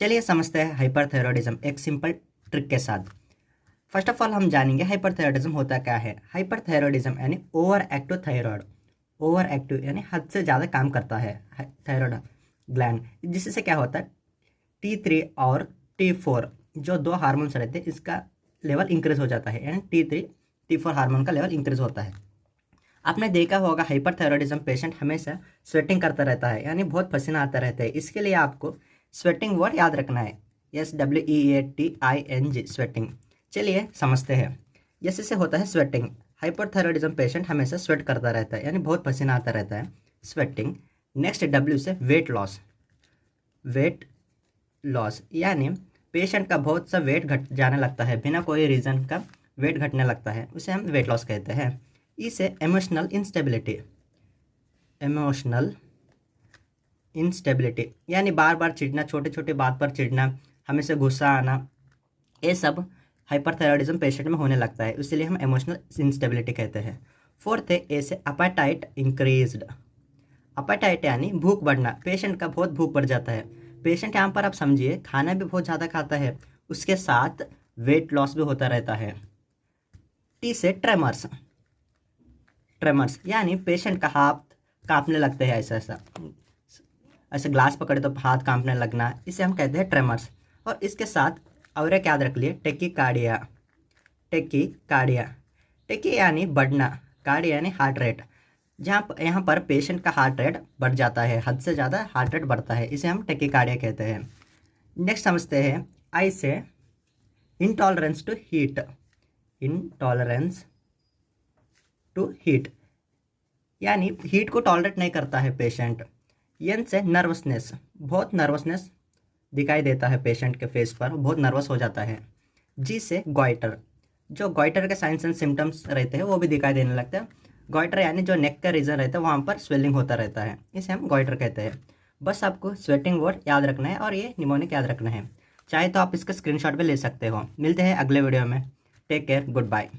चलिए समझते हैं हाइपरथायरॉयडिज्म एक सिंपल ट्रिक के साथ। फर्स्ट ऑफ ऑल हम जानेंगे हाइपरथायरॉयडिज्म होता क्या है। हाइपरथायरॉयडिज्म यानी over active thyroid. Over active यानी हद से ज़्यादा काम करता है थायराइड ग्लैंड, जिससे क्या होता है T3 और T4 जो दो हार्मोन्स रहते हैं इसका लेवल इंक्रीज हो जाता है, यानी T3 T4 हार्मोन का लेवल इंक्रीज होता है। आपने देखा होगा हाइपरथायरॉयडिज्म पेशेंट हमेशा स्वेटिंग करता रहता है, यानी बहुत पसीना आता रहता है। इसके लिए आपको स्वेटिंग वर्ड याद रखना है, SWEATING स्वेटिंग। चलिए समझते हैं। जैसे से होता है स्वेटिंग। हाइपरथायरॉयडिज्म पेशेंट हमेशा स्वेट करता रहता है, यानी बहुत पसीना आता रहता है, स्वेटिंग। नेक्स्ट W से वेट लॉस। वेट लॉस यानी पेशेंट का बहुत सा वेट घट जाने लगता है, बिना कोई रीज़न का वेट घटने लगता है, उसे हम वेट लॉस कहते हैं। इसे इमोशनल इंस्टेबिलिटी। इमोशनल इंस्टेबिलिटी यानी बार बार चिढ़ना, छोटे छोटे बात पर चिढ़ना, हमेशा गुस्सा आना, ये सब हाइपरथायरॉयडिज्म पेशेंट में होने लगता है, इसलिए हम इमोशनल इंस्टेबिलिटी कहते हैं। फोर्थ है ए से अपेटाइट इंक्रीज्ड। अपेटाइट यानी भूख बढ़ना, पेशेंट का बहुत भूख बढ़ जाता है। पेशेंट यहाँ पर आप समझिए खाना भी बहुत ज़्यादा खाता है, उसके साथ वेट लॉस भी होता रहता है। टी से ट्रेमर्स। ट्रेमर्स यानी पेशेंट का हाथ कांपने लगते हैं, ऐसा ऐसा ऐसे ग्लास पकड़े तो हाथ कांपने लगना, इसे हम कहते हैं ट्रेमर्स। और इसके साथ और एक याद रख लिए टेकीकार्डिया। टेकीकार्डिया, टेकी यानी बढ़ना, कार्डिया यानी हार्ट रेट। यहाँ पर पेशेंट का हार्ट रेट बढ़ जाता है, हद से ज़्यादा हार्ट रेट बढ़ता है, इसे हम टेकीकार्डिया कहते हैं। नेक्स्ट समझते हैं आई से intolerance to heat. Intolerance to heat यानी हीट को टॉलरेट नहीं करता है पेशेंट। एन से नर्वसनेस, बहुत नर्वसनेस दिखाई देता है पेशेंट के फेस पर, बहुत नर्वस हो जाता है। जी से गॉइटर, जो गॉइटर के साइंस एंड सिम्टम्स रहते हैं वो भी दिखाई देने लगते हैं। गॉइटर यानी जो नेक का रीजन रहता है वहाँ पर स्वेलिंग होता रहता है, इसे हम गॉइटर कहते हैं। बस आपको स्वेटिंग वर्ड याद रखना है और ये निमोनिक याद रखना है। चाहे तो आप इसका स्क्रीनशॉट भी ले सकते हो। मिलते हैं अगले वीडियो में। Take care, good bye.